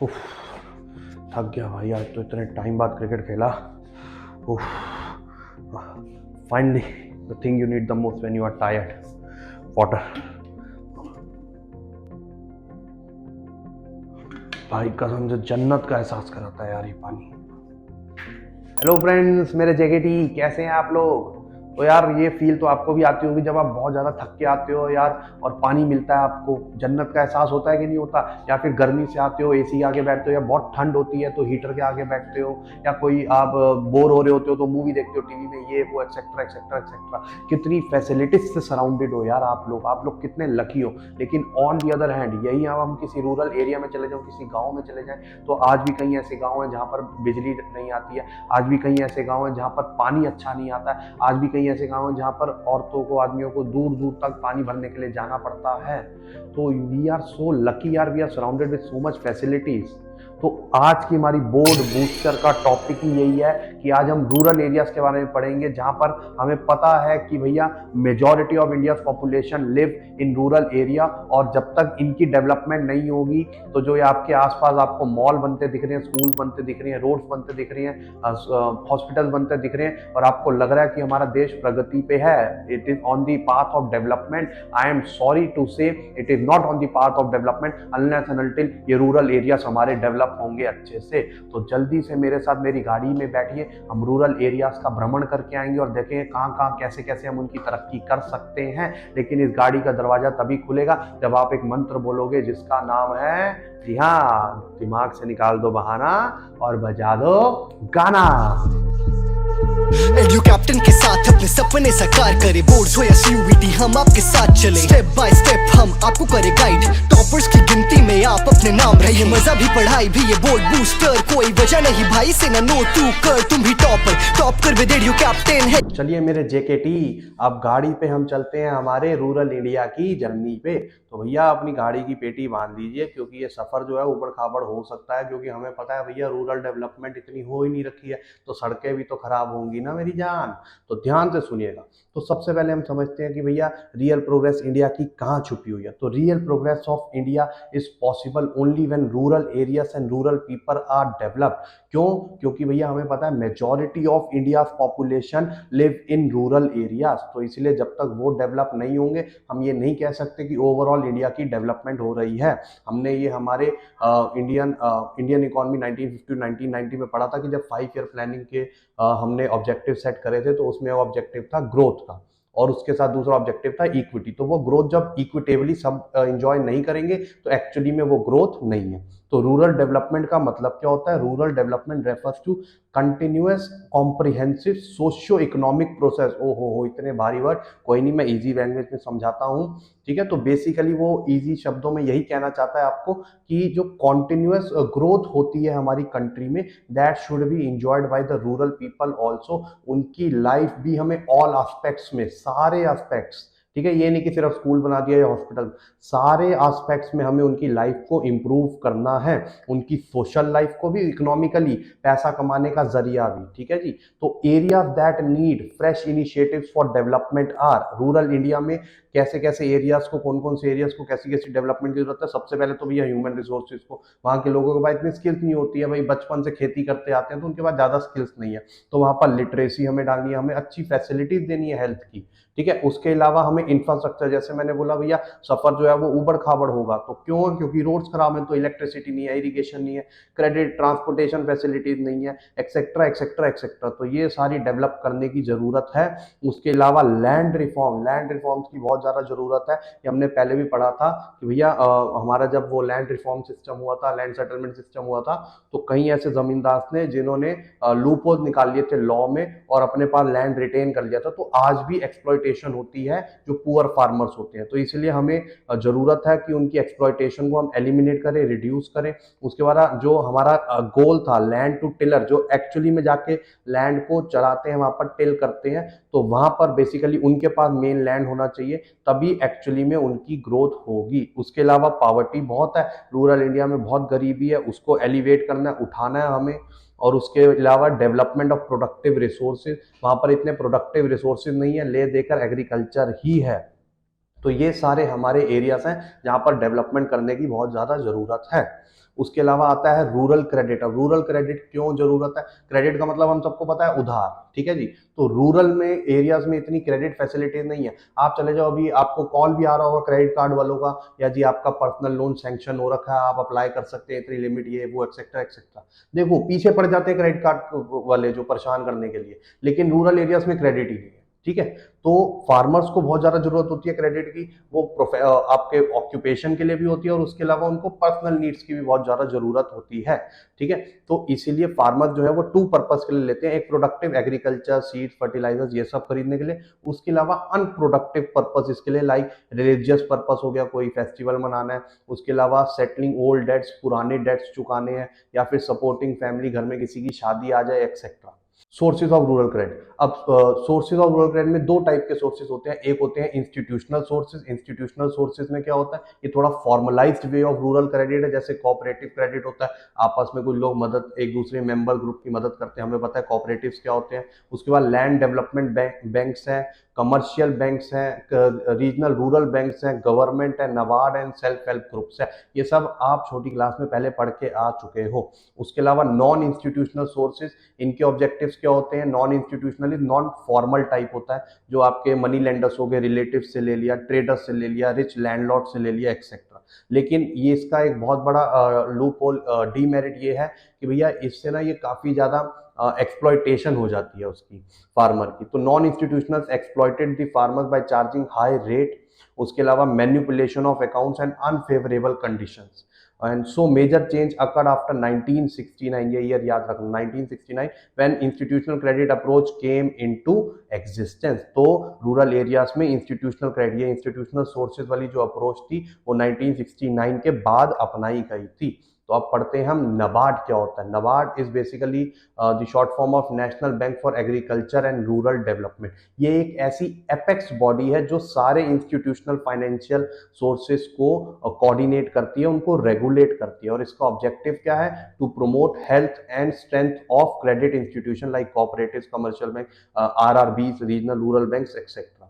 उफ, थक गया भाई, आज तो इतने टाइम बाद क्रिकेट खेला। उफ, finally the thing you need the most when you are tired, water. भाई कसम से जन्नत का एहसास कराता है यार ये पानी। हेलो फ्रेंड्स, मेरे जेकेटी कैसे हैं आप लोग? तो यार ये फील तो आपको भी आती होगी जब आप बहुत ज़्यादा थक के आते हो यार और पानी मिलता है आपको, जन्नत का एहसास होता है कि नहीं होता? या फिर गर्मी से आते हो, एसी के आगे बैठते हो, या बहुत ठंड होती है तो हीटर के आगे बैठते हो, या कोई आप बोर हो रहे होते हो तो मूवी देखते हो टीवी में, ये वो एक्सेट्रा एक्सेट्रा एक्सेट्रा। कितनी फैसिलिटीज से सराउंडेड हो यार आप लोग कितने लकी हो। लेकिन ऑन दी अदर हैंड यही हम किसी रूरल एरिया में चले जाओ, किसी गाँव में चले जाएं, तो आज भी कहीं ऐसे गाँव हैं जहाँ पर बिजली नहीं आती है, आज भी कहीं ऐसे गाँव हैं जहाँ पर पानी अच्छा नहीं आता है, आज भी कहीं ऐसे गाँव हैं जहाँ पर औरतों को, आदमियों को दूर दूर तक पानी भरने के लिए जाना पड़ता है। तो वी आर सो लकी यार, we are surrounded with so much facilities. तो आज की हमारी बोर्ड बूस्टर का टॉपिक ही यही है कि आज हम रूरल एरियाज के बारे में पढ़ेंगे, जहां पर हमें पता है कि भैया majority of India population live in rural area, और जब तक इनकी डेवलपमेंट नहीं होगी तो जो ये आपके आसपास आपको मॉल बनते दिख रहे हैं, स्कूल बनते दिख रहे हैं, रोड्स बनते दिख रहे हैं, हॉस्पिटल बनते दिख रहे हैं, और आपको लग रहा है कि हमारा देश प्रगति पे है, it is on the path of development, I am sorry to say it is not on the path of development unless and until ये रूरल एरियाज हमारे डेवलप होंगे अच्छे से। तो जल्दी से मेरे साथ मेरी गाड़ी में बैठिए, हम रूरल एरियाज का भ्रमण करके आएंगे और देखेंगे कहाँ कहाँ कैसे कैसे हम उनकी तरक्की कर सकते हैं। लेकिन इस गाड़ी का दरवाजा तभी खुलेगा जब आप एक मंत्र बोलोगे जिसका नाम है, जी हाँ, दिमाग से निकाल दो बहाना और बजा दो गाना। एडू कैप्टन के साथ अपने सपने साकार करे, बोर्ड्स हो या सीयूईटी हम आपके साथ चले, स्टेप बाय स्टेप हम आपको करे गाइड, टॉपर्स की गिनती में आप अपने नाम रहे, मजा भी पढ़ाई भी ये बोर्ड बूस्टर, कोई वजह नहीं भाई से ना नो तू कर, तुम भी टॉप कर विद एडू कैप्टन है। चलिए मेरे जेकेटी, अब गाड़ी पे हम चलते हैं हमारे रूरल इंडिया की जर्नी पे। तो भैया अपनी गाड़ी की पेटी बांध लीजिए, क्योंकि ये सफर जो है ऊबड़ खाबड़ हो सकता है, क्योंकि हमें पता है भैया रूरल डेवलपमेंट इतनी हो ही नहीं रखी है, तो सड़कें भी तो खराब होंगी ना मेरी जान। तो ध्यान से सुनिएगा। तो सबसे पहले हम समझते हैं कि भैया रियल प्रोग्रेस इंडिया की कहाँ छुपी हुई है। तो real progress of India is possible only when rural areas and rural people are developed. क्यों? क्योंकि भैया हमें पता है majority of India population live in rural areas, तो इसलिए जब तक वो डेवलप नहीं होंगे हम ये नहीं कह सकते कि ओवरऑल इंडिया की डेवलपमेंट हो रही है। हमने ये हमारे इंडियन इकोनॉमी 1950-1990 में पढ़ा था कि जब 5 ईयर प्लानिंग के हमने ऑब्जेक्टिव सेट करे थे, तो उसमें ऑब्जेक्टिव था ग्रोथ का, और उसके साथ दूसरा ऑब्जेक्टिव था इक्विटी। तो वो ग्रोथ जब इक्विटेबली सब एंजॉय नहीं करेंगे तो एक्चुअली में वो ग्रोथ नहीं है। तो रूरल डेवलपमेंट का मतलब क्या होता है? Rural development refers to continuous comprehensive socio economic process. ओ हो इतने भारी वर्ड, कोई नहीं मैं इजी लैंग्वेज में समझाता हूँ, ठीक है। तो बेसिकली वो इजी शब्दों में यही कहना चाहता है आपको कि जो कॉन्टिन्यूअस ग्रोथ होती है हमारी कंट्री में, that should be enjoyed by the rural people also. उनकी लाइफ भी हमें ऑल एस्पेक्ट्स में, सारे एस्पेक्ट्स, ठीक है, ये नहीं कि सिर्फ स्कूल बना दिया या हॉस्पिटल, सारे एस्पेक्ट्स में हमें उनकी लाइफ को इम्प्रूव करना है, उनकी सोशल लाइफ को भी, इकोनॉमिकली पैसा कमाने का जरिया भी, ठीक है जी। तो areas that need fresh initiatives for development are, rural India में कैसे कैसे एरियाज को, कौन कौन से एरियाज को कैसी कैसी डेवलपमेंट की जरूरत है। सबसे पहले तो भैया ह्यूमन रिसोर्सेज को, वहाँ के लोगों के पास इतनी स्किल्स नहीं होती है, भाई बचपन से खेती करते आते हैं तो उनके पास ज़्यादा स्किल्स नहीं है, तो वहाँ पर लिटरेसी हमें डालनी है, हमें अच्छी फैसिलिटीज देनी है हेल्थ की, ठीक है। उसके अलावा हमें इंफ्रास्ट्रक्चर, जैसे मैंने बोला भैया सफर जो है वो ऊबड़ खाबड़ होगा, तो क्यों? क्योंकि रोड्स खराब हैं, तो इलेक्ट्रिसिटी नहीं है, इरिगेशन नहीं है, क्रेडिट ट्रांसपोर्टेशन फैसिलिटीज नहीं है, एक्सेट्रा एक्सेट्रा एक्सेट्रा। तो ये सारी डेवलप करने की जरूरत है। उसके अलावा लैंड रिफॉर्म्स की बहुत ज्यादा जरूरत है। ये हमने पहले भी पढ़ा था कि भैया हमारा जब वो लैंड रिफॉर्म सिस्टम हुआ था, लैंड सेटलमेंट सिस्टम हुआ था, तो कई ऐसे जमींदार ने जिन्होंने लूप होल निकाल लिए थे लॉ में और अपने पास लैंड रिटेन कर लिया था, तो आज भी एक्सप्लॉयटेशन होती है जो पुअर फार्मर्स होते हैं। तो इसलिए हमें जरूरत है कि उनकी एक्सप्लॉयटेशन को हम एलिमिनेट करें, रिड्यूस करें। उसके बाद जो हमारा गोल था लैंड टू टिलर, जो एक्चुअली में जाके लैंड को चलाते हैं, वहां पर टिल करते हैं, तो वहां पर बेसिकली उनके पास मेन लैंड होना चाहिए, तभी एक्चुअली में उनकी ग्रोथ होगी। उसके अलावा पॉवर्टी बहुत है रूरल इंडिया में, बहुत गरीबी है, उसको एलिवेट करना है, उठाना है हमें। और उसके अलावा डेवलपमेंट ऑफ प्रोडक्टिव रिसोर्सेज, वहां पर इतने प्रोडक्टिव रिसोर्सेज नहीं है, ले देकर एग्रीकल्चर ही है। तो ये सारे हमारे एरियाज हैं जहां पर डेवलपमेंट करने की बहुत ज्यादा जरूरत है। उसके अलावा आता है रूरल क्रेडिट। अब रूरल क्रेडिट क्यों जरूरत है? क्रेडिट का मतलब हम सबको पता है उधार, ठीक है जी। तो रूरल में एरियाज में इतनी क्रेडिट फैसिलिटीज नहीं है। आप चले जाओ, अभी आपको कॉल भी आ रहा होगा क्रेडिट कार्ड वालों का, या जी आपका पर्सनल लोन सैंक्शन हो रखा है, आप अप्लाई कर सकते हैं, इतनी लिमिट ये वो एक्सेट्रा एक्सेट्रा। देखो पीछे पड़ जाते हैं क्रेडिट कार्ड वाले जो परेशान करने के लिए, लेकिन रूरल एरियाज में क्रेडिट ही नहीं है, ठीक है। तो फार्मर्स को बहुत ज्यादा जरूरत होती है क्रेडिट की, वो आपके ऑक्यूपेशन के लिए भी होती है, और उसके अलावा उनको पर्सनल नीड्स की भी बहुत ज्यादा जरूरत होती है, ठीक है। तो इसीलिए फार्मर्स जो है वो टू पर्पस के लिए लेते हैं, एक प्रोडक्टिव एग्रीकल्चर, सीड्स, फर्टिलाइजर्स ये सब खरीदने के लिए, उसके अलावा अनप्रोडक्टिव पर्पस इसके लिए, लाइक रिलीजियस पर्पस हो गया, कोई फेस्टिवल मनाना है, उसके अलावा सेटलिंग ओल्ड डेट्स, पुराने डेट्स चुकाने हैं, या फिर सपोर्टिंग फैमिली, घर में किसी की शादी आ जाए, etcetera. Sources of rural credit. अब सोर्सेज ऑफ रूरल क्रेडिट में दो टाइप के सोर्सेज होते हैं। एक होते हैं इंस्टीट्यूशनल सोर्सेज। इंस्टीट्यूशनल सोर्सेज में क्या होता है, ये थोड़ा formalised way of rural credit है, जैसे कोऑपरेटिव क्रेडिट होता है, आपस में कुछ लोग मदद, एक दूसरे मेंबर ग्रुप की मदद करते हैं, हमें पता है कोऑपरेटिव्स क्या होते हैं। उसके बाद लैंड डेवलपमेंट बैंक्स हैं, कमर्शियल बैंक्स हैं, रीजनल रूरल बैंक्स हैं, गवर्नमेंट है, NABARD and self help groups है। ये सब आप छोटी क्लास में पहले पढ़ के आ चुके हो। उसके अलावा नॉन इंस्टीट्यूशनल सोर्सेज, इनके ऑब्जेक्टिव्स क्या होते हैं? Non institutionally non formal type होता है, जो आपके मनी लेंडर्स हो गए, रिलेटिव से ले लिया, ट्रेडर्स से ले लिया, रिच लैंडलॉर्ड से ले लिया, एक्सेट्रा। लेकिन ये इसका एक बहुत बड़ा लूप होल, डीमेरिट ये है कि भैया इससे ना ये काफी ज्यादा एक्सप्लॉयटेशन हो जाती है उसकी, फार्मर की। तो non institutional exploited the farmers by charging high rate. उसके अलावा manipulation of accounts and unfavourable conditions. And so major change occurred after 1969, ये ईयर याद रखना, 1969, when institutional credit approach came into existence. तो रूरल एरियाज में institutional credit, institutional sources वाली जो approach थी वो 1969 के बाद अपनाई गई थी। तो अब पढ़ते हैं हम नबार्ड क्या होता है। NABARD is basically the short form of national bank for agriculture and rural development. ये एक ऐसी एपेक्स बॉडी है जो सारे इंस्टीट्यूशनल फाइनेंशियल सोर्सेस को कोऑर्डिनेट करती है, उनको रेगुलेट करती है, और इसका ऑब्जेक्टिव क्या है? To promote health and strength of credit institution like cooperatives, commercial bank, RRBs, regional rural banks, etcetera.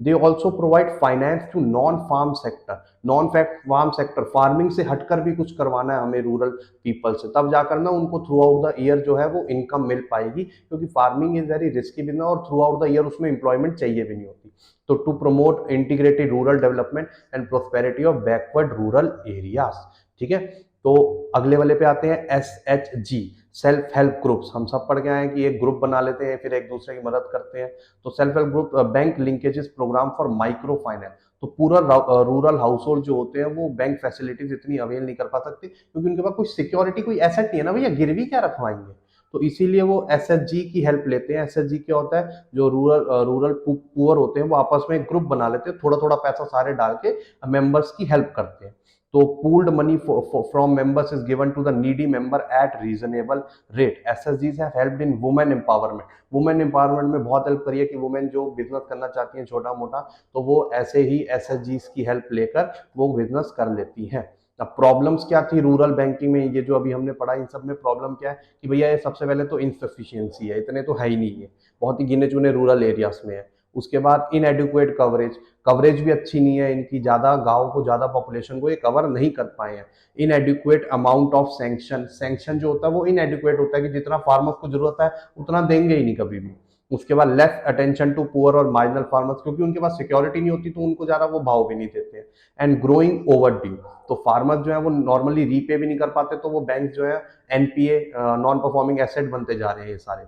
They also provide finance to non-farm sector. Non-farm sector, farming से हटकर भी कुछ करवाना है हमें रूरल पीपल से, तब जाकर ना उनको थ्रू आउट द ईयर जो है वो इनकम मिल पाएगी, क्योंकि farming is very risky business और थ्रू आउट द ईयर उसमें एम्प्लॉयमेंट चाहिए भी नहीं होती। तो to promote integrated rural development and prosperity of backward rural areas, ठीक है। तो अगले वाले पे आते हैं, SHG, सेल्फ हेल्प ग्रुप्स। हम सब पढ़ के आए हैं कि एक ग्रुप बना लेते हैं, फिर एक दूसरे की मदद करते हैं। तो self help group, bank linkages programme for micro finance. तो पूरा रूरल हाउस होल्ड जो होते हैं वो बैंक फैसिलिटीज इतनी अवेल नहीं कर पा सकते, क्योंकि उनके पास कोई सिक्योरिटी, कोई एसेट नहीं है ना भैया, गिरवी क्या रखवाएंगे। तो इसीलिए वो SHG की हेल्प लेते हैं। SHG क्या होता है? जो रूरल पुअर होते हैं वो आपस में एक ग्रुप बना लेते हैं, थोड़ा थोड़ा पैसा सारे डाल के मेंबर्स की हेल्प करते हैं। तो pooled money from members is given to the needy member at reasonable rate. SHGs have helped in women empowerment. Women empowerment में बहुत हेल्प करी है कि वुमेन जो बिजनेस करना चाहती हैं छोटा मोटा, तो वो ऐसे ही SHGs की हेल्प लेकर वो बिजनेस कर लेती हैं। अब प्रॉब्लम्स क्या थी रूरल बैंकिंग में, ये जो अभी हमने पढ़ा, इन सब में प्रॉब्लम क्या है कि भैया ये सबसे पहले तो इनसफिशियंसी है, इतने तो है ही नहीं है, बहुत ही गिने चुने रूरल एरियाज में है। उसके बाद इनएडिक्वेट कवरेज, कवरेज भी अच्छी नहीं है इनकी, ज्यादा गांव को, ज्यादा पॉपुलेशन को ये कवर नहीं कर पाए हैं। इनएडिक्वेट अमाउंट ऑफ सैंक्शन, सैंक्शन जो होता है वो इनएडिक्वेट होता है कि जितना फार्मर्स को जरूरत है उतना देंगे ही नहीं कभी भी। उसके बाद लेस अटेंशन टू पुअर और मार्जिनल फार्मर्स, क्योंकि उनके पास सिक्योरिटी नहीं होती तो उनको ज्यादा वो भाव भी नहीं देते हैं। एंड ग्रोइंग ओवर ड्यू, तो फार्मर्स जो है वो नॉर्मली रीपे भी नहीं कर पाते, तो वो बैंक जो है NPA, नॉन परफॉर्मिंग एसेट बनते जा रहे हैं ये सारे,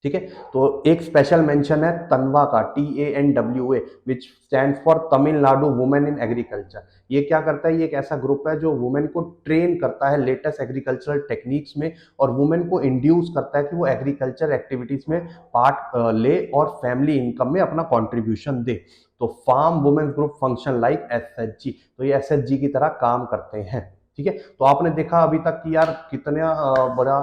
ठीक है। तो एक स्पेशल मेंशन है तनवा का, TANWA, which stand for Tamil Nadu women in agriculture. ये क्या करता है? ये एक ऐसा ग्रुप है जो वुमेन को ट्रेन करता है लेटेस्ट एग्रीकल्चरल टेक्निक्स में, और वुमेन को इंड्यूस करता है कि वो एग्रीकल्चर एक्टिविटीज में पार्ट ले और फैमिली इनकम में अपना कॉन्ट्रीब्यूशन दे। तो farm women group function like SHG, तो ये SHG की तरह काम करते हैं, ठीक है। तो आपने देखा अभी तक कि यार कितना बड़ा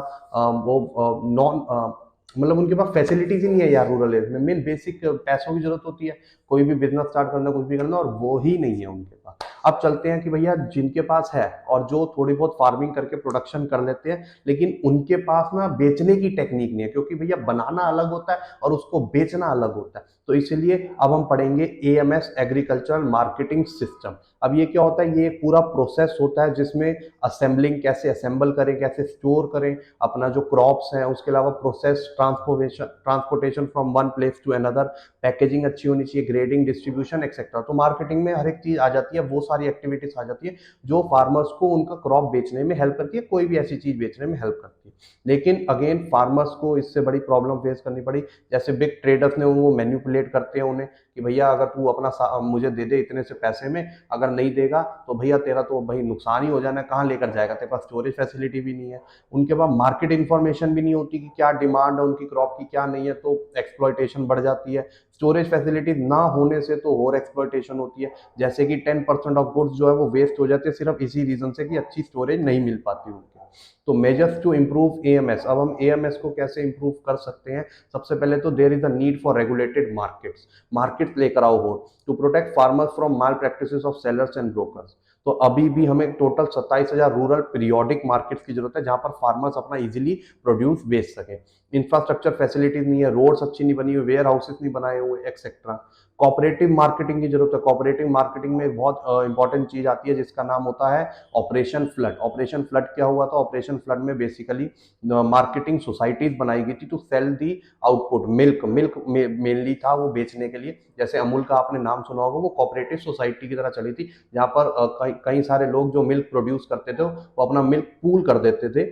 वो नॉन, मतलब उनके पास फैसिलिटीज ही नहीं है यार रूरल एरिया में। मेन बेसिक पैसों की जरूरत होती है, कोई भी बिजनेस स्टार्ट करना, कुछ भी करना, और वो ही नहीं है उनके पास। अब चलते हैं कि भैया जिनके पास है और जो थोड़ी बहुत फार्मिंग करके प्रोडक्शन कर लेते हैं, लेकिन उनके पास ना बेचने की टेक्निक नहीं है, क्योंकि भैया बनाना अलग होता है और उसको बेचना अलग होता है। तो इसीलिए अब हम पढ़ेंगे एएमएस, एग्रीकल्चरल मार्केटिंग सिस्टम। अब ये क्या होता है, ये एक पूरा प्रोसेस होता है जिसमें असेंबलिंग कैसे असेंबल करें, कैसे स्टोर करें अपना जो क्रॉप्स हैं, उसके अलावा process, transportation from one place to another, packaging अच्छी होनी चाहिए, ग्रेडिंग, डिस्ट्रीब्यूशन एक्सेट्रा। तो मार्केटिंग में हर एक चीज आ जाती है, वो सारी एक्टिविटीज आ जाती है जो फार्मर्स को उनका क्रॉप बेचने में हेल्प करती है, कोई भी ऐसी चीज बेचने में हेल्प करती है। लेकिन अगेन फार्मर्स को इससे बड़ी प्रॉब्लम फेस करनी पड़ी, जैसे बिग ट्रेडर्स ने वो मैन्युपुलेट करते हैं उन्हें कि भैया अगर तू अपना मुझे दे दे इतने से पैसे में, अगर नहीं देगा तो भैया तेरा तो भाई नुकसान ही हो जाना है, कहाँ लेकर जाएगा, तेरे पास स्टोरेज फैसिलिटी भी नहीं है। उनके पास मार्केट इंफॉर्मेशन भी नहीं होती कि क्या डिमांड है उनकी क्रॉप की, क्या नहीं है, तो एक्सप्लॉयटेशन बढ़ जाती है। स्टोरेज फैसिलिटी ना होने से तो और एक्सप्लॉयटेशन होती है, जैसे कि 10% ऑफ गुड्स जो है वो वेस्ट हो जाते हैं सिर्फ इसी रीजन से कि अच्छी स्टोरेज नहीं मिल पाती उनको। तो मेजर्स टू इम्प्रूव एएमएस, अब हम एएमएस को कैसे इम्प्रूव कर सकते हैं। सबसे पहले तो there is a need for regulated markets लेकर आओ हो to protect farmers from malpractices of sellers and brokers. तो अभी भी हमें टोटल 27,000 रूरल पीरियोडिक मार्केट्स की जरूरत है जहां पर फार्मर्स अपना इजीली प्रोड्यूस बेच सके। इंफ्रास्ट्रक्चर फैसिलिटीज नहीं है, रोड्स अच्छी नहीं बनी हुई, वेयर हाउसेस नहीं बनाए हुए, एक्सेट्रा। कोऑपरेटिव मार्केटिंग की जरूरत है। कोऑपरेटिव मार्केटिंग में एक बहुत इंपॉर्टेंट चीज आती है जिसका नाम होता है ऑपरेशन फ्लड। ऑपरेशन फ्लड क्या हुआ था, ऑपरेशन फ्लड में बेसिकली मार्केटिंग सोसाइटीज बनाई गई थी to sell the output. Milk mainly था वो बेचने के लिए, जैसे अमूल का आपने नाम सुना होगा, वो कोऑपरेटिव सोसाइटी की तरह चली थी जहां पर कई सारे लोग जो मिल्क प्रोड्यूस करते थे वो अपना मिल्क पूल कर देते थे,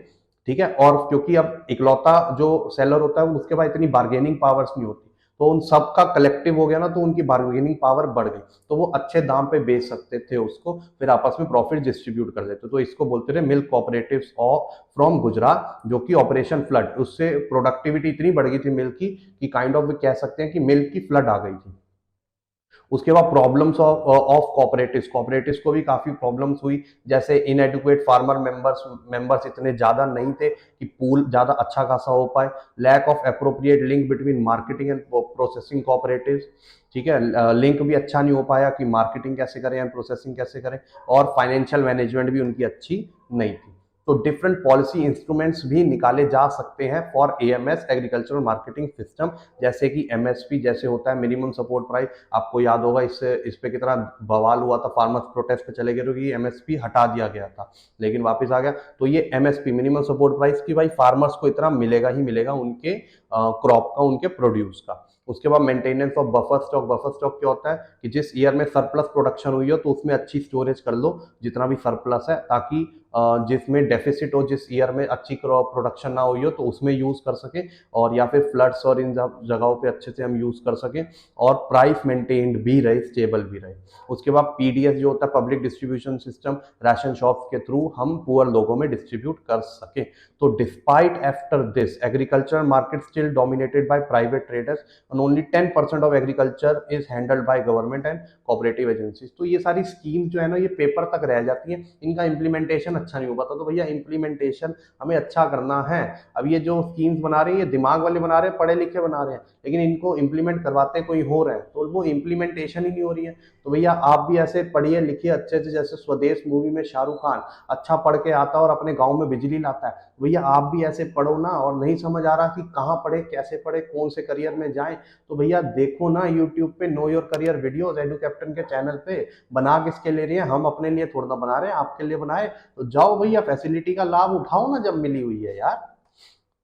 ठीक है। और क्योंकि अब इकलौता जो सेलर होता है उसके पास इतनी बार्गेनिंग पावर्स नहीं होती, तो उन सब का कलेक्टिव हो गया ना, तो उनकी बार्गेनिंग पावर बढ़ गई, तो वो अच्छे दाम पे बेच सकते थे उसको, फिर आपस में प्रॉफिट डिस्ट्रीब्यूट कर देते। तो इसको बोलते थे milk cooperatives of from Gujarat, जो कि ऑपरेशन फ्लड, उससे प्रोडक्टिविटी इतनी बढ़ गई थी मिल्क की कि काइंड ऑफ कह सकते हैं कि मिल्क की फ्लड आ गई थी। उसके बाद प्रॉब्लम्स ऑफ कोऑपरेटिव्स को भी काफी प्रॉब्लम्स हुई, जैसे इनएडुकेट फार्मर मेंबर्स इतने ज्यादा नहीं थे कि पूल ज्यादा अच्छा खासा हो पाए। Lack of appropriate link between marketing and processing cooperatives, ठीक है, लिंक भी अच्छा नहीं हो पाया कि मार्केटिंग कैसे करें एंड प्रोसेसिंग कैसे करें। और फाइनेंशियल मैनेजमेंट भी उनकी अच्छी नहीं थी। तो डिफरेंट पॉलिसी इंस्ट्रूमेंट्स भी निकाले जा सकते हैं for AMS, agricultural marketing system, जैसे कि एमएसपी जैसे होता है, मिनिमम सपोर्ट प्राइस। आपको याद होगा इस पे कितना बवाल हुआ था, फार्मर्स प्रोटेस्ट पे चले गए क्योंकि एमएसपी हटा दिया गया था, लेकिन वापस आ गया। तो ये एमएसपी, मिनिमम सपोर्ट प्राइस, की भाई फार्मर्स को इतना मिलेगा ही मिलेगा उनके क्रॉप का, उनके प्रोड्यूस का। उसके बाद maintenance of buffer stock. Buffer stock क्या होता है कि जिस ईयर में सरप्लस प्रोडक्शन हुई हो तो उसमें अच्छी स्टोरेज कर लो जितना भी सरप्लस है, ताकि जिसमें डेफिसिट हो, जिस ईयर में अच्छी क्रॉप प्रोडक्शन ना हुई हो तो उसमें यूज कर सके, और या फिर फ्लड्स और इन जगहों पे अच्छे से हम यूज कर सकें, और प्राइस मेंटेन्ड भी रहे, स्टेबल भी रहे। उसके बाद पीडीएस जो होता है, public distribution system, ration shops के थ्रू हम पुअर लोगों में डिस्ट्रीब्यूट कर सके। तो despite after this agricultural market still dominated by private traders and only 10% of agriculture is handled by government and cooperative agencies। तो ये सारी स्कीम जो है ना, ये पेपर तक रह जाती हैं, इनका इम्प्लीमेंटेशन अच्छा नहीं हो पाता। तो भैया इम्प्लीमेंटेशन हमें अच्छा करना है। अब ये जो स्कीम्स बना रहे हैं ये दिमाग वाले बना रहे हैं, पढ़े लिखे बना रहे हैं, लेकिन इनको इम्प्लीमेंट करवाते कोई हो रहे हैं, तो वो इम्प्लीमेंटेशन ही नहीं हो रही है। तो भैया आप भी ऐसे पढ़िए लिखिए अच्छे से, जैसे स्वदेश मूवी में शाहरुख खान अच्छा पढ़ के आता है और अपने गाँव में बिजली लाता है। भैया आप भी ऐसे पढ़ो ना, और नहीं समझ आ रहा कि कहाँ पढ़े, कैसे पढ़े, कौन से करियर में जाएं, तो भैया देखो ना यूट्यूब पे know your career videos, edu captain के चैनल पे। बना किसके ले रहे हैं, हम अपने लिए थोड़ा ना बना रहे हैं, आपके लिए बनाए। तो जाओ भैया फैसिलिटी का लाभ उठाओ ना जब मिली हुई है यार।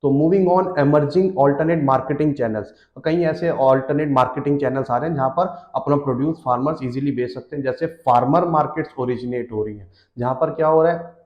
तो moving on, emerging alternate marketing channels. कई ऐसे ऑल्टरनेट मार्केटिंग चैनल्स आ रहे हैं जहां पर अपना प्रोड्यूस फार्मर्स इजीली बेच सकते हैं, जैसे फार्मर मार्केट्स ओरिजिनेट हो रही हैं, जहां पर क्या हो रहा है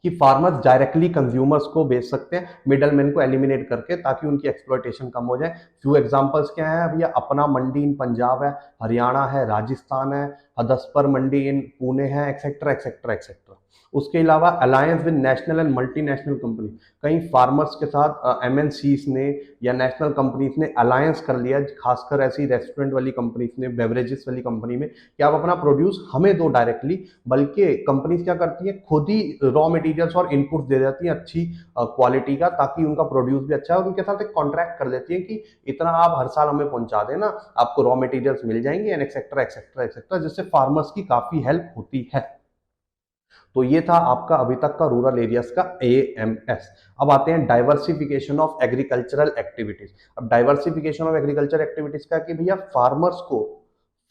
कि फार्मर्स डायरेक्टली कंज्यूमर्स को बेच सकते हैं, मिडलमैन को एलिमिनेट करके, ताकि उनकी एक्सप्लॉयटेशन कम हो जाए। फ्यू एग्जांपल्स क्या है भैया, अपना मंडी इन पंजाब है, हरियाणा है, राजस्थान है, हदसपर मंडी इन पुणे है, एक्सेट्रा एक्सेट्रा एक्सेट्रा। उसके अलावा alliance with national and multinational company, कई फार्मर्स के साथ एमएनसीज ने या नेशनल कंपनीज ने अलायंस कर लिया, खासकर ऐसी रेस्टोरेंट वाली कंपनीज ने, बेवरेजेस वाली कंपनी में, कि आप अपना प्रोड्यूस हमें दो डायरेक्टली, बल्कि कंपनीज क्या करती हैं खुद ही रॉ मटेरियल्स और इनपुट्स दे देती हैं अच्छी क्वालिटी का, ताकि उनका प्रोड्यूस भी अच्छा है, और उनके साथ एक कॉन्ट्रैक्ट कर देती है कि इतना आप हर साल हमें पहुंचा देना, आपको रॉ मटेरियल्स मिल जाएंगे एंड एक्सेट्रा एक्सेट्रा एक्सेट्रा, जिससे फार्मर्स की काफी हेल्प होती है। तो ये था आपका अभी तक का रूरल एरियाज का एएमएस। अब आते हैं डाइवर्सिफिकेशन ऑफ एग्रीकल्चरल एक्टिविटीज। अब डाइवर्सिफिकेशन ऑफ एग्रीकल्चर एक्टिविटीज का कि भैया फार्मर्स को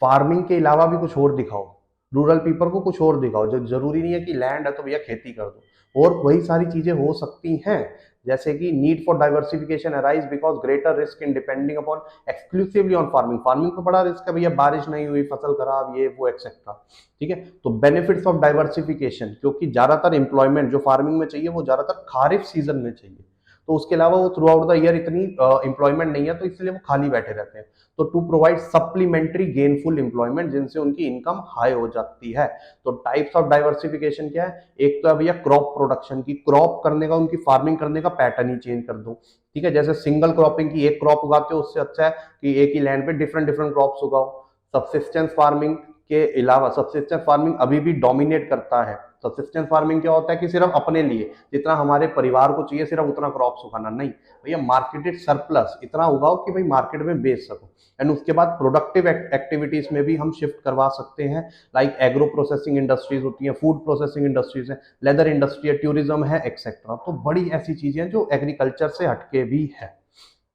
फार्मिंग के अलावा भी कुछ और दिखाओ, रूरल पीपल को कुछ और दिखाओ। जो जरूरी नहीं है कि लैंड है तो भैया खेती कर दो, और वही सारी चीजें हो सकती हैं, जैसे कि need for diversification arise because greater risk in depending upon exclusively on farming. Farming पे बड़ा रिस्क है भैया, बारिश नहीं हुई, फसल खराब, ये वो एक्सेट्रा। ठीक है, तो बेनिफिट्स ऑफ डाइवर्सिफिकेशन, क्योंकि ज्यादातर इंप्लॉयमेंट जो फार्मिंग में चाहिए वो ज्यादातर खारिफ सीजन में चाहिए, तो उसके अलावा वो थ्रू आउट द ईयर इतनी इंप्लॉयमेंट नहीं है, तो इसलिए वो खाली बैठे रहते हैं। तो to provide supplementary gainful employment, जिनसे उनकी इनकम हाई हो जाती है। तो टाइप्स ऑफ डाइवर्सिफिकेशन क्या है? एक तो है भैया क्रॉप प्रोडक्शन की, क्रॉप करने का, उनकी फार्मिंग करने का पैटर्न ही चेंज कर दो। ठीक है, जैसे सिंगल क्रॉपिंग की एक क्रॉप उगाते हो, उससे अच्छा है कि एक ही लैंड पे डिफरेंट डिफरेंट क्रॉप्स उगाओ। सब्सिस्टेंस फार्मिंग के अलावा, सब्सिस्टेंस फार्मिंग अभी भी डोमिनेट करता है। सब्सिस्टेंस फार्मिंग क्या होता है कि सिर्फ अपने लिए, जितना हमारे परिवार को चाहिए सिर्फ उतना क्रॉप्स उगाना, नहीं भैया, मार्केटेड सरप्लस इतना उगाओ कि भाई मार्केट में बेच सको। एंड उसके बाद प्रोडक्टिव एक्टिविटीज में भी हम शिफ्ट करवा सकते हैं, लाइक एग्रो प्रोसेसिंग इंडस्ट्रीज होती हैं, फूड प्रोसेसिंग इंडस्ट्रीज है, लेदर इंडस्ट्री है, टूरिज्म है, एक्सेट्रा। तो बड़ी ऐसी चीजें हैं जो एग्रीकल्चर से हटके भी है।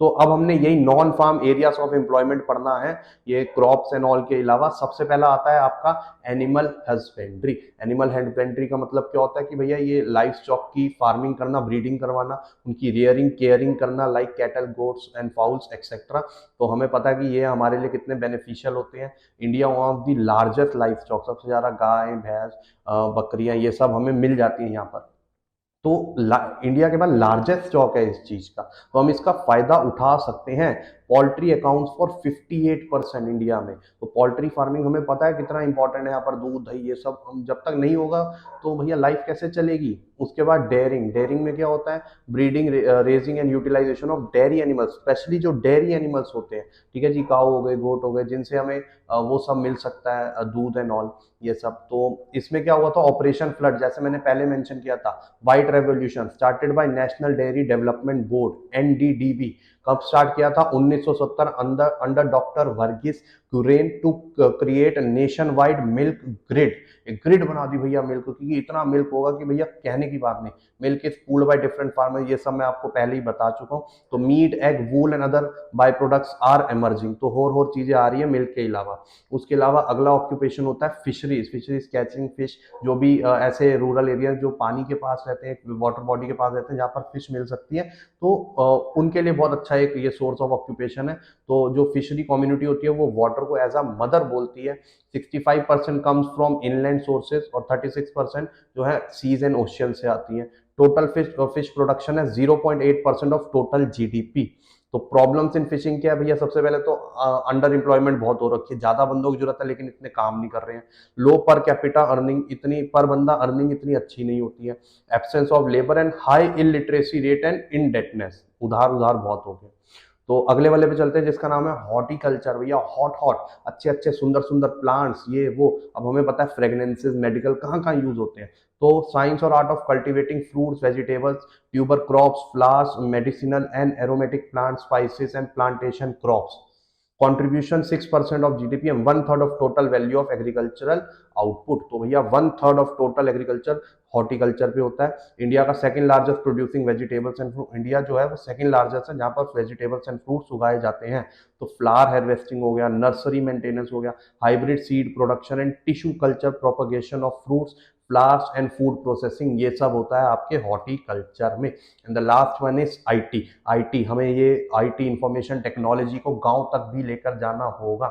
तो अब हमने यही non farm areas of employment पढ़ना है, ये क्रॉप्स एंड ऑल के अलावा। सबसे पहला आता है आपका एनिमल हस्बेंड्री। एनिमल हस्बेंड्री का मतलब क्या होता है कि भैया ये लाइफ स्टॉक की फार्मिंग करना, ब्रीडिंग करवाना, उनकी रियरिंग केयरिंग करना, like cattle, goats and fowls etcetera. तो हमें पता है कि ये हमारे लिए कितने बेनिफिशियल होते हैं। India one of the largest life stock, सबसे ज्यादा गाय भैंस बकरियां ये सब हमें मिल जाती हैं यहाँ पर। तो इंडिया के पास लार्जेस्ट स्टॉक है इस चीज का, तो हम इसका फायदा उठा सकते हैं। पोल्ट्री अकाउंट्स फॉर 58% इंडिया में। तो पोल्ट्री फार्मिंग हमें पता है कितना इंपॉर्टेंट है यहाँ पर, दूध दही ये सब हम जब तक नहीं होगा तो भैया लाइफ कैसे चलेगी। उसके बाद डेयरिंग। डेयरिंग में क्या होता है? Breeding, raising and utilisation of dairy animals, specially जो डेयरी एनिमल्स होते हैं, ठीक है जी, काऊ हो गए, गोट हो गए, जिनसे हमें वो सब मिल सकता है, दूध एंड ऑल ये सब। तो इसमें क्या हुआ था? ऑपरेशन फ्लड, जैसे मैंने पहले मेंशन किया था, white revolution started by national dairy development board NDDB. कब स्टार्ट किया था? 1970 under under doctor Verghese Kurien to create nation wide milk grid. एक ग्रिड बना दी भैया मिल्क, क्योंकि इतना मिल्क होगा कि भैया कहने की बात नहीं। Milk is pooled by different farmer, ये सब मैं आपको पहले ही बता चुका हूँ। तो meat, egg, wool and other by products are emerging. तो और चीजें आ रही है मिल्क के अलावा। उसके अलावा अगला ऑक्यूपेशन होता है फिशरीज। फिशरीज कैचिंग फिश, जो भी ऐसे रूरल एरिया जो पानी के पास रहते हैं, वाटर बॉडी के पास रहते हैं, जहाँ पर फिश मिल सकती है, तो उनके लिए बहुत अच्छा एक ये सोर्स ऑफ ऑक्यूपेशन है। तो जो फिशरी कम्युनिटी होती है वो वाटर को एज अ मदर बोलती है। 65% कम्स फ्रॉम इनलैंड सोर्सेज और 36% जो है सीज एंड ओशियन से आती है। टोटल फिश प्रोडक्शन है 0.8% ऑफ टोटल जीडीपी। तो प्रॉब्लम्स इन फिशिंग क्या है भैया? सबसे पहले तो अंडर एम्प्लॉयमेंट बहुत हो रखी है, ज्यादा बंदों की जरूरत है लेकिन इतने काम नहीं कर रहे हैं। लो पर कैपिटा अर्निंग, इतनी पर बंदा अर्निंग इतनी अच्छी नहीं होती है। Absence of labour and high illiteracy rate and indebtedness, उधार उधार बहुत हो गए। तो अगले वाले पे चलते हैं जिसका नाम है हॉर्टिकल्चर। भैया हॉट हॉट अच्छे अच्छे सुंदर सुंदर प्लांट्स, ये वो। अब हमें पता है फ्रेगनेंसेज, मेडिकल कहाँ कहाँ यूज होते हैं। तो साइंस और art of cultivating fruits, vegetables, tuber crops, flowers, medicinal and aromatic plant, spices and plantation crops. Contribution 6% of GDP and 1/3 of total value of agricultural output. तो भैया 1/3 ऑफ टोटल एग्रीकल्चर हॉर्टिकल्चर पे होता है। India का second largest producing vegetables and fruit, India जो है वो second largest है जहाँ पर वेजिटेबल्स एंड फ्रूट्स उगाए जाते हैं। तो फ्लावर हार्वेस्टिंग हो गया, नर्सरी मेंटेनेंस हो गया, hybrid seed production and tissue culture, propagation of fruits, flowers and food processing, ये सब होता है आपके हॉर्टिकल्चर में। And the last one is IT. IT, हमें ये आईटी इंफॉर्मेशन टेक्नोलॉजी को गांव तक भी लेकर जाना होगा।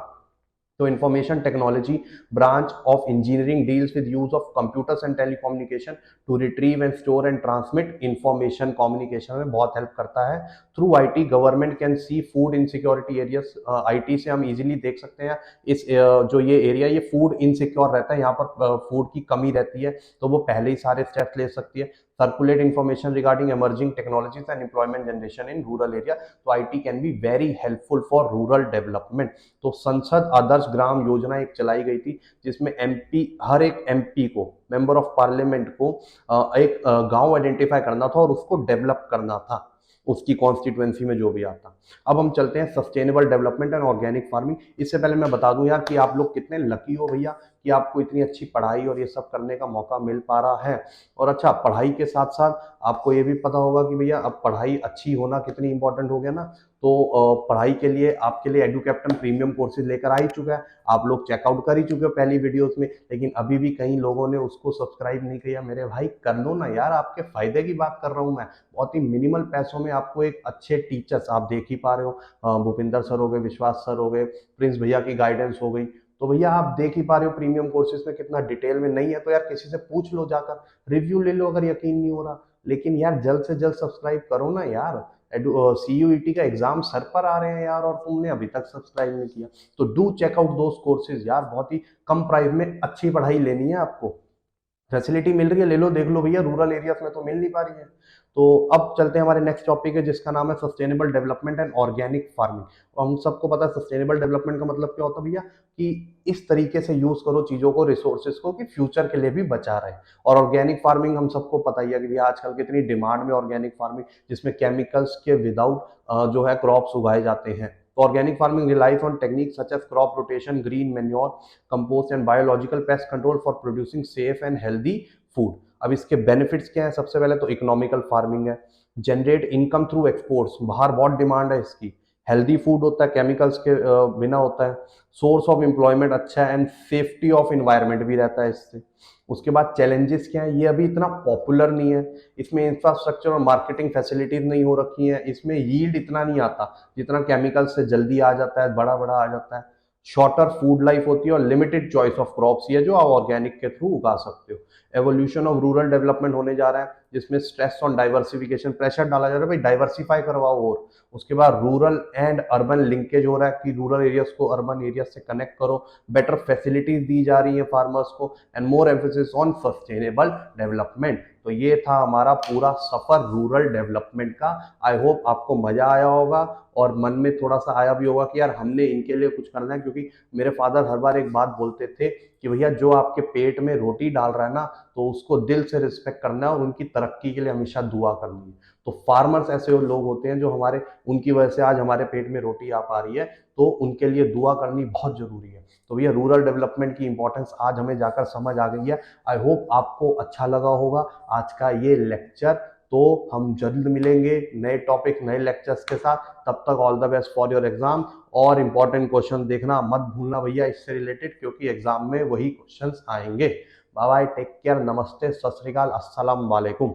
तो information technology branch of engineering deals with use of computers and telecommunication to retrieve and store and transmit information communication में बहुत हेल्प करता है। Through IT government can see food insecurity areas. IT से हम इजीली देख सकते हैं इस जो ये एरिया ये फूड इनसिक्योर रहता है, यहाँ पर फूड की कमी रहती है, तो वो पहले ही सारे स्टेप्स ले सकती है। Circulate information regarding emerging technologies and employment generation in rural area, तो IT can be very helpful for rural development. तो संसद आदर्श ग्राम योजना एक चलाई गई थी जिसमें एमपी, हर एक एमपी को, मेंबर ऑफ पार्लियामेंट को एक गांव आइडेंटिफाई करना था और उसको डेवलप करना था उसकी कॉन्स्टिट्यूएंसी में जो भी आता। अब हम चलते हैं sustainable development and organic farming. इससे पहले मैं बता दूं यार कि आप लोग कितने लकी हो भैया कि आपको इतनी अच्छी पढ़ाई और ये सब करने का मौका मिल पा रहा है। और अच्छा, पढ़ाई के साथ साथ आपको ये भी पता होगा कि भैया अब पढ़ाई अच्छी होना कितनी इंपॉर्टेंट हो गया ना। तो पढ़ाई के लिए आपके लिए एडू कैप्टन प्रीमियम कोर्सेज लेकर आ ही चुका है, आप लोग चेकआउट कर ही चुके हो पहली वीडियोस में, लेकिन अभी भी कई लोगों ने उसको सब्सक्राइब नहीं किया। मेरे भाई कर लो ना यार, आपके फायदे की बात कर रहा हूँ मैं। बहुत ही मिनिमल पैसों में आपको एक अच्छे टीचर्स, आप देख ही पा रहे हो, भूपिंदर सर हो गए, विश्वास सर हो गए, प्रिंस भैया की गाइडेंस हो गई, तो भैया आप देख ही पा रहे हो प्रीमियम कोर्सेज में कितना डिटेल में। नहीं है तो यार किसी से पूछ लो, जाकर रिव्यू ले लो अगर यकीन नहीं हो रहा। लेकिन यार जल्द से जल्द सब्सक्राइब करो ना यार, CUET का एग्जाम सर पर आ रहे हैं यार और तुमने अभी तक सब्सक्राइब नहीं किया। तो डू चेकआउट दोस कोर्सेज यार, बहुत ही कम प्राइस में अच्छी पढ़ाई लेनी है आपको, फैसिलिटी मिल रही है, ले लो, देख लो भैया, रूरल एरियाज में तो मिल नहीं पा रही है। तो अब चलते हैं हमारे नेक्स्ट टॉपिक है जिसका नाम है sustainable development and organic farming. और हम सबको पता है सस्टेनेबल डेवलपमेंट का मतलब क्या होता है भैया, कि इस तरीके से यूज करो चीजों को, रिसोर्सेज को, कि फ्यूचर के लिए भी बचा रहे। और ऑर्गेनिक फार्मिंग हम सबको पता ही है कि भैया आजकल कितनी डिमांड में ऑर्गेनिक फार्मिंग, जिसमें केमिकल्स के विदाउट जो है क्रॉप्स उगाए जाते हैं। तो organic farming relies on technique such as crop rotation, green manure, compost and biological pest control for producing safe and healthy food. अब इसके बेनिफिट्स क्या है? सबसे पहले तो इकोनॉमिकल फार्मिंग है, जनरेट इनकम थ्रू एक्सपोर्ट्स, बाहर बहुत डिमांड है इसकी, हेल्दी फूड होता है, केमिकल्स के बिना होता है, सोर्स ऑफ एम्प्लॉयमेंट अच्छा है, एंड सेफ्टी ऑफ इन्वायरमेंट भी रहता है इससे। उसके बाद चैलेंजेस क्या है, ये अभी इतना पॉपुलर नहीं है, इसमें इंफ्रास्ट्रक्चर और मार्केटिंग फैसिलिटीज नहीं हो रखी है, इसमें यील्ड इतना नहीं आता जितना केमिकल्स से जल्दी आ जाता है, बड़ा बड़ा आ जाता है, शॉर्टर फूड लाइफ होती है और लिमिटेड चॉइस ऑफ क्रॉप्स ये जो आप ऑर्गेनिक के थ्रू उगा सकते हो। एवोल्यूशन ऑफ रूरल डेवलपमेंट होने जा रहा है जिसमें स्ट्रेस ऑन डाइवर्सिफिकेशन, प्रेशर डाला जा रहा है भाई डाइवर्सिफाई करवाओ। और उसके बाद रूरल एंड अर्बन लिंकेज हो रहा है कि रूरल एरियाज को अर्बन एरियाज से कनेक्ट करो, बेटर फैसिलिटीज दी जा रही है फार्मर्स को, and more emphasis on sustainable development. तो ये था हमारा पूरा सफर रूरल डेवलपमेंट का। आई होप आपको मजा आया होगा और मन में थोड़ा सा आया भी होगा कि यार हमने इनके लिए कुछ करना है, क्योंकि मेरे फादर हर बार एक बात बोलते थे कि भैया जो आपके पेट में रोटी डाल रहा है ना, तो उसको दिल से रिस्पेक्ट करना है और उनकी तरक्की के लिए हमेशा दुआ करनी है। तो फार्मर्स ऐसे लोग होते हैं जो हमारे, उनकी वजह से आज हमारे पेट में रोटी आ पा रही है, तो उनके लिए दुआ करनी बहुत जरूरी है। तो भैया रूरल डेवलपमेंट की इंपॉर्टेंस आज हमें जाकर समझ आ गई है। आई होप आपको अच्छा लगा होगा आज का ये लेक्चर। तो हम जल्द मिलेंगे नए टॉपिक, नए लेक्चर्स के साथ। तब तक all the best for your exam, और इंपॉर्टेंट क्वेश्चन देखना मत भूलना भैया इससे रिलेटेड, क्योंकि एग्जाम में वही क्वेश्चंस आएंगे। बाय बाय, टेक केयर, नमस्ते, सत श्री अकाल, अस्सलाम वालेकुम।